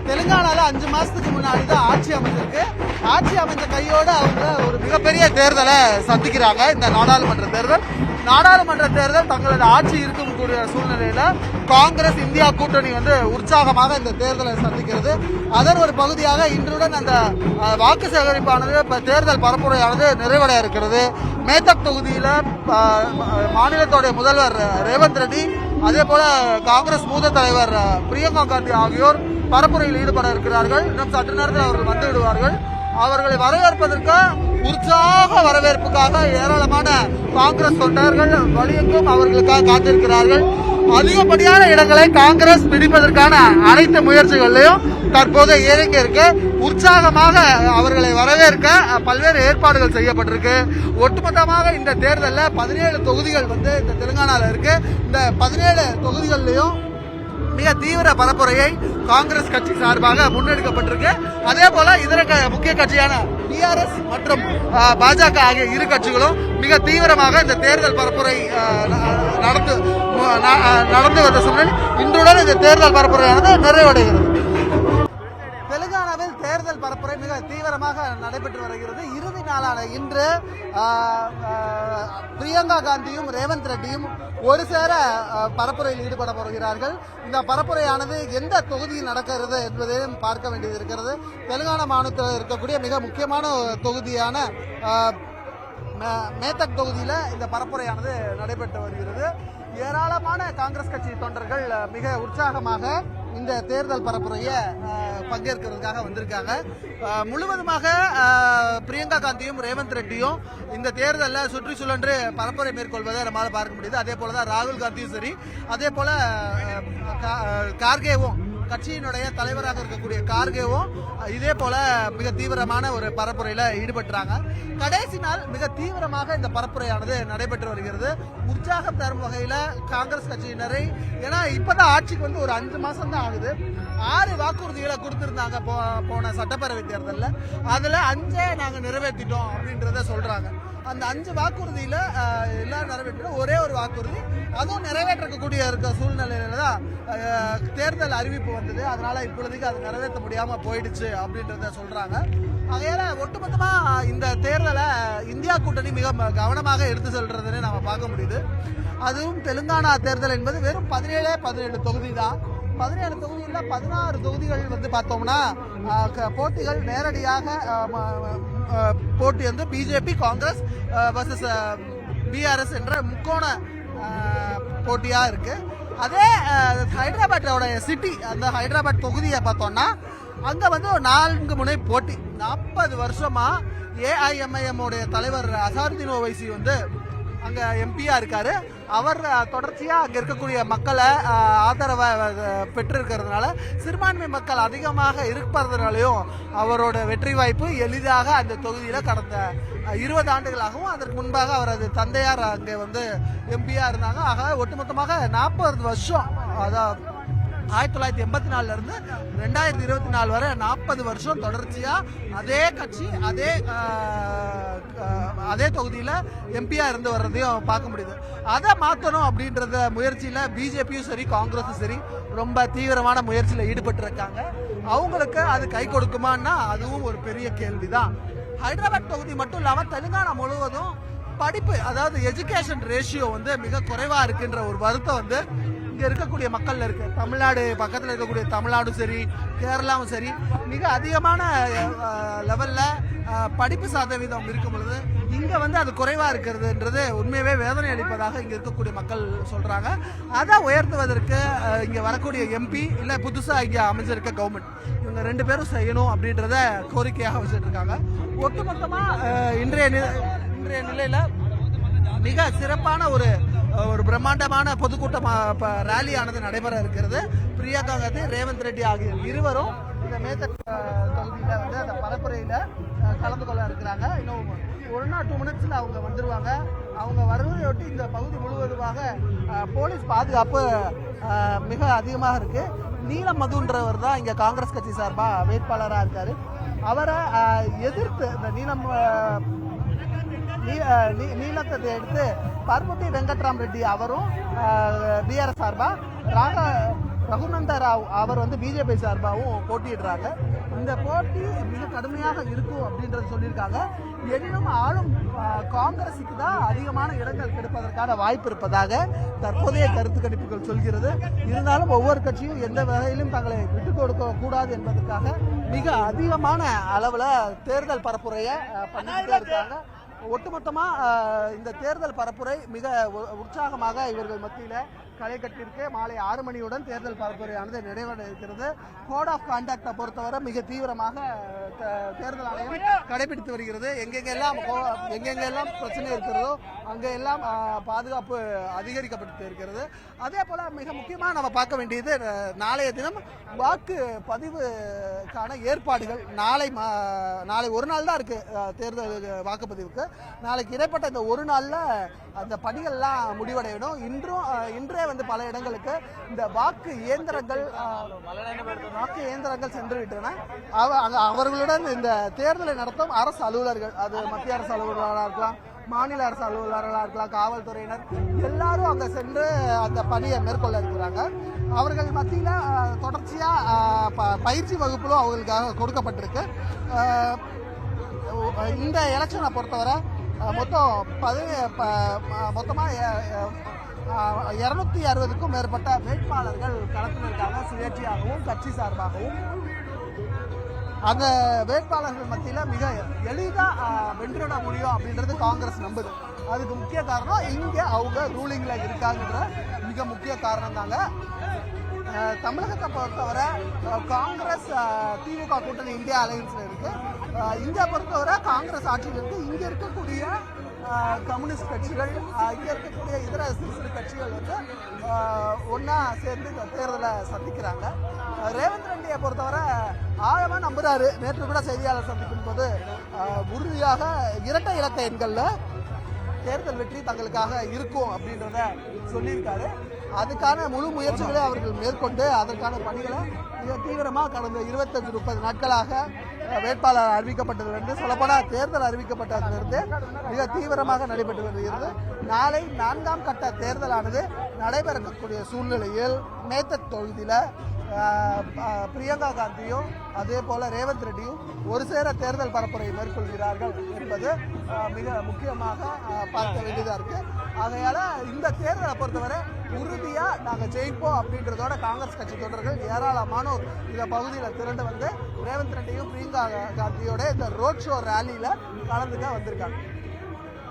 தெலுங்கானால 5 மாசத்துக்கு முன்னாடி தான் ஆட்சி அமைஞ்சிருக்கு. ஆட்சி அமைஞ்ச கையோட அவங்க ஒரு மிகப்பெரிய தேர்தலை சந்திக்கிறாங்க. இந்த நாடாளுமன்ற தேர்தல் தங்களது ஆட்சி இருக்கக்கூடிய சூழ்நிலையில காங்கிரஸ் இந்தியா கூட்டணி உற்சாகமாக இந்த தேர்தலை சந்திக்கிறது. அதன் ஒரு பகுதியாக இன்றுடன் அந்த வாக்கு சேகரிப்பானது தேர்தல் பரப்புரையானது நிறைவடைய இருக்கிறது. மேதக் தொகுதியில மாநிலத்துடைய முதல்வர் ரேவந்த் ரெட்டி, அதே போல காங்கிரஸ் மூத்த தலைவர் பிரியங்கா காந்தி ஆகியோர் பரப்புரையில் ஈடுபட இருக்கிறார்கள். இன்னும் சற்று நேரத்தில் அவர்கள் வந்து விடுவார்கள். அவர்களை வரவேற்பதற்கு உற்சாக வரவேற்புக்காக ஏராளமான காங்கிரஸ் தொண்டர்கள் வழியெங்கும் அவர்களுக்காக காத்திருக்கிறார்கள். அதிகப்படியான இடங்களை காங்கிரஸ் பிடிப்பதற்கான அனைத்து முயற்சிகளிலையும் தற்போது இறங்க இருக்கு. உற்சாகமாக அவர்களை வரவேற்க பல்வேறு ஏற்பாடுகள் செய்யப்பட்டிருக்கு. ஒட்டுமொத்தமாக இந்த தேர்தலில் 17 தொகுதிகள் இந்த தெலுங்கானால இருக்கு. இந்த 17 தொகுதிகளிலையும் மிக தீவிர பரப்புரையை காங்கிரஸ் கட்சி சார்பாக முன்னெடுக்கப்பட்டிருக்கு. அதே போல இதர முக்கிய கட்சியான டிஆர்எஸ் மற்றும் பாஜக ஆகிய இரு கட்சிகளும் மிக தீவிரமாக இந்த தேர்தல் பரப்புரை நடந்து வந்த சூழலில் இன்றுடன் இந்த தேர்தல் பரப்புரையானது நிறைவடைகிறது. தெலுங்கானாவில் தேர்தல் பரப்புரை மிக தீவிரமாக நடைபெற்று வருகிறது. இறுதி நாளான இன்று பிரியங்கா காந்தியும் ரேவந்த் ரெட்டியும் ஒரு சேர பரப்புரையில் ஈடுபட போகிறார்கள். இந்த பரப்புரையானது எந்த தொகுதியில் நடக்கிறது என்பதையும் பார்க்க வேண்டியது இருக்கிறது. தெலுங்கானா மாநிலத்தில் இருக்கக்கூடிய மிக முக்கியமான தொகுதியான மேதக் தொகுதியில இந்த பரப்புரையானது நடைபெற்று வருகிறது. ஏராளமான காங்கிரஸ் கட்சி தொண்டர்கள் மிக உற்சாகமாக இந்த தேர்தல் பரப்புரையை பங்கேற்கிறதுக்காக வந்திருக்காங்க. முழுவதுமாக பிரியங்கா காந்தியும் ரேவந்த் ரெட்டியும் இந்த தேர்தலில் சுற்றி சுழன்று பரப்புரை மேற்கொள்வதை நம்மளால் பார்க்க முடியுது. அதே போலதான் ராகுல் காந்தியும் சரி, அதே போல கார்கேவும் கட்சியினுடைய தலைவராக இருக்கக்கூடிய கார்கேவும் இதே போல மிக தீவிரமான ஒரு பரப்புரையில ஈடுபட்டாங்க. கடைசி நாள் மிக தீவிரமாக இந்த பரப்புரையானது நடைபெற்று வருகிறது. உற்சாகம் தரும் வகையில காங்கிரஸ் கட்சியினரை, ஏன்னா இப்பதான் ஆட்சிக்கு ஒரு 5 மாசம் தான் ஆகுது. 6 வாக்குறுதிகளை கொடுத்திருந்தாங்க போன சட்டப்பேரவை தேர்தலில். அதுல 5 நாங்க நிறைவேற்றிட்டோம் அப்படின்றத சொல்றாங்க. அந்த 5 வாக்குறுதியில எல்லாம் நிறைவேற்ற ஒரே ஒரு வாக்குறுதி, அதுவும் நிறைவேற்றக்கூடிய இருக்க சூழ்நிலையில தான் தேர்தல் அறிவிப்பு வந்தது. அதனால இப்பொழுதுக்கு அது நிறைவேற்ற முடியாம போயிடுச்சு அப்படின்றத சொல்றாங்க. ஆகையால ஒட்டுமொத்தமா இந்த தேர்தலை இந்தியா கூட்டணி மிக கவனமாக எடுத்து செல்றதுன்னு நம்ம பார்க்க முடியுது. அதுவும் தெலுங்கானா தேர்தல் என்பது வெறும் 17 தொகுதி தான். 17 தொகுதியில் 16 தொகுதிகள் பார்த்தோம்னா போட்டிகள் நேரடியாக போட்டி பிஜேபி காங்கிரஸ் வர்சஸ் பிஆர்எஸ் என்ற முக்கோண போட்டியா இருக்கு. அதே ஹைதராபாத்தோட சிட்டி, அந்த ஹைதராபாத் தொகுதியை பார்த்தோம்னா அங்க 4 முனை போட்டி. 40 வருஷமா ஏஐஎம்ஐஎம் உடைய தலைவர் அசாருதீன் ஓவைசி அங்க எம்பியா இருக்காரு. அவர் தொடர்ச்சியா அங்க இருக்கக்கூடிய மக்களை ஆதரவை பெற்றிருக்கிறதுனால, சிறுபான்மை மக்கள் அதிகமாக இருப்பதனாலையும் அவரோட வெற்றி வாய்ப்பு எளிதாக அந்த தொகுதியில கடந்த 20 ஆண்டுகளாகவும் அதற்கு முன்பாக அவரது தந்தையார் அங்கே எம்பியா இருந்தாங்க. ஆக ஒட்டுமொத்தமாக 40 வருஷம், அதாவது 1984 இருந்து 2024 வரை 40 வருஷம் தொடர்ச்சியா அதே கட்சி அதே தொகுதியில எம்பியா இருந்து வர்றதையும் பார்க்க முடியுது. அதை மாற்றணும் அப்படின்றத முயற்சியில பிஜேபியும் சரி காங்கிரஸும் சரி ரொம்ப தீவிரமான முயற்சியில ஈடுபட்டு இருக்காங்க. அவங்களுக்கு அது கை கொடுக்குமான்னா அதுவும் ஒரு பெரிய கேள்விதான். ஹைதராபாத் தொகுதி மட்டும் இல்லாம தெலுங்கானா முழுவதும் படிப்பு, அதாவது எஜுகேஷன் ரேஷியோ மிக குறைவா இருக்குன்ற ஒரு வருத்தம் இங்க இருக்கக்கூடிய மக்கள் இருக்கு. தமிழ்நாடு பக்கத்தில் இருக்கக்கூடிய தமிழ்நாடும் சரி, கேரளாவும் சரி, மிக அதிகமான லெவல்ல படிப்பு சதவீதம் இருக்கும் பொழுது இங்க அது குறைவா இருக்கிறதுன்றது உண்மையவே வேதனை அளிப்பதாக இங்க இருக்கக்கூடிய மக்கள் சொல்றாங்க. அதை உயர்த்துவதற்கு இங்க வரக்கூடிய எம்பி இல்ல புதுசா இங்க அமைஞ்சிருக்க கவர்மெண்ட், இவங்க 2 பேரும் செய்யணும் அப்படின்றத கோரிக்கையாக வச்சுட்டு இருக்காங்க. ஒட்டுமொத்தமா இன்றைய நிலையில மிக சிறப்பான ஒரு பிரம்மாண்டமான பொதுக்கூட்டம் ரேலியானது நடைபெற இருக்கிறது. பிரியங்கா காந்தி, ரேவந்த் ரெட்டி ஆகிய இருவரும் இந்த மேதக் தொகுதியில அந்த பரப்புரையில கலந்து கொள்ள இருக்கிறாங்க. இன்னும் 1 or 2 minutes அவங்க வந்துருவாங்க. அவங்க வருவதையொட்டி இந்த பகுதி முழுவதுமாக போலீஸ் பாதுகாப்பு மிக அதிகமாக இருக்கு. நீலம் மதுன்றவர் தான் இங்க காங்கிரஸ் கட்சி சார்பா வேட்பாளராக இருக்காரு. அவரை எதிர்த்து இந்த நீலத்தை எடுத்து பர்முத்தி வெங்கட்ராம் ரெட்டி அவரும் பிஆர்எஸ் சார்பா ரகுநந்தா ராவ் அவர் வந்து பிஜேபி சார்பாகவும் போட்டியிடுறாங்க. இந்த போட்டி மிக கடுமையாக இருக்கும் அப்படின்றது சொல்லியிருக்காங்க. எனினும் ஆளும் காங்கிரஸுக்கு தான் அதிகமான இடங்கள் கிடைப்பதற்கான வாய்ப்பு இருப்பதாக தற்போதைய கருத்து கணிப்புகள் சொல்கிறது. இருந்தாலும் ஒவ்வொரு கட்சியும் எந்த வகையிலும் தங்களை விட்டுக் கொடுக்க கூடாது என்பதற்காக மிக அதிகமான அளவில் தேர்தல் பரப்புரையை பண்ணிக்கிட்டே இருக்காங்க. ஒட்டுமொத்தமா இந்த தேர்தல் பரப்புரை மிக உற்சாகமாக இவர்கள் மத்தியில் களை கட்டிருக்கு. மாலை 6 மணியுடன் தேர்தல் பரப்புரையானது நிறைவட இருக்கிறது. கோட் ஆஃப் கான்டாக்டை பொறுத்தவரை மிக தீவிரமாக தேர்தல் ஆணையம் கடைபிடித்து வருகிறது. எங்கெங்கெல்லாம் பிரச்சனை இருக்கிறதோ அங்கெல்லாம் பாதுகாப்பு அதிகரிக்கப்பட்டு இருக்கிறது. அதே போல மிக முக்கியமாக நம்ம பார்க்க வேண்டியது நாளைய தினம் வாக்கு பதிவுக்கான ஏற்பாடுகள். நாளை ஒரு நாள் தான் இருக்கு தேர்தல் வாக்குப்பதிவுக்கு. நாளைக்கு இடைப்பட்ட இந்த ஒரு நாள்ல அந்த பணிகள்லாம் முடிவடையணும். இன்றே வந்து பல இடங்களுக்கு இந்த வாக்கு இயந்திரங்கள் சென்று விட்டன. அவர்களுடன் இந்த தேர்தலை நடத்தும் அரசு அலுவலர்கள், அது மத்திய அரசு அலுவலர்களாக இருக்கலாம், மாநில அரசு அலுவலர்களாக இருக்கலாம், காவல்துறையினர் எல்லாரும் அங்கே சென்று அந்த பணியை மேற்கொள்ள இருக்கிறாங்க. அவர்கள் மத்தியில் தொடர்ச்சியாக பயிற்சி வகுப்புகளும் அவர்களுக்காக கொடுக்கப்பட்டிருக்கு. இந்த எலெக்ஷனை பொறுத்தவரை மொத்தமாக 260க்கும் மேற்பட்ட வேட்பாளர்கள் களத்தில் இருக்காங்க. சுயேட்சையாகவும் கட்சி சார்பாகவும் அந்த வேட்பாளர்கள் மத்தியில் மிக எளிதாக வென்றிட முடியும் அப்படின்றது காங்கிரஸ் நம்புது. அதுக்கு முக்கிய காரணம் இங்கே அவங்க ரூலிங்கில் இருக்காங்கன்ற மிக முக்கிய காரணம் தாங்க. தமிழகத்தை பொறுத்தவரை காங்கிரஸ் திமுக கூட்டணி இந்தியா அலையன்ஸ்ல இருக்கு. இந்தியா பொறுத்தவரை காங்கிரஸ் ஆட்சியில் இருக்கு. இங்க இருக்கக்கூடிய கம்யூனிஸ்ட் கட்சிகள், இங்க இருக்கக்கூடிய இதர சிறு கட்சிகள் வந்து ஒன்னா சேர்ந்து தேர்தலை சந்திக்கிறாங்க. ரேவந்த் ரெட்டியை பொறுத்தவரை ஆழமா நம்புறாரு. நேற்று கூட செய்தியாளர் சந்திக்கும் போது உறுதியாக இரட்டை இலக்க எண்கள்ல தேர்தல் வெற்றி தங்களுக்காக இருக்கும் அப்படின்றத சொல்லியிருக்காரு. அதுக்கான முழு முயற்சிகளை அவர்கள் மேற்கொண்டு அதற்கான பணிகளை மிக தீவிரமாக கடந்த 25-30 நாட்களாக வேட்பாளர் அறிவிக்கப்பட்டதிலிருந்து சொல்லப்போனால் தேர்தல் அறிவிக்கப்பட்டதிலிருந்து மிக தீவிரமாக நடைபெற்று வருகிறது. நாளை 4ஆம் கட்ட தேர்தலானது நடைபெறக்கூடிய சூழ்நிலையில் மேத்தட் தொகுதியில் பிரியங்கா காந்தியும் அதே போல ரேவந்த் ரெட்டியும் ஒரு சேர தேர்தல் பரப்புரை மேற்கொள்கிறார்கள் என்பது மிக முக்கியமாக பார்க்க வேண்டியதாக இருக்கு. ஆகையால இந்த தேர்தலை பொறுத்தவரை உறுதியா நாங்கள் ஜெயிப்போம் அப்படின்றதோட காங்கிரஸ் கட்சி தொண்டர்கள் ஏராளமானோர் இந்த பகுதியில் திரண்டு வந்து ரேவந்த் ரெட்டியும் பிரியங்கா காந்தியோட இந்த ரோட் ஷோ ரேலியில கலந்துக்க வந்திருக்காங்க.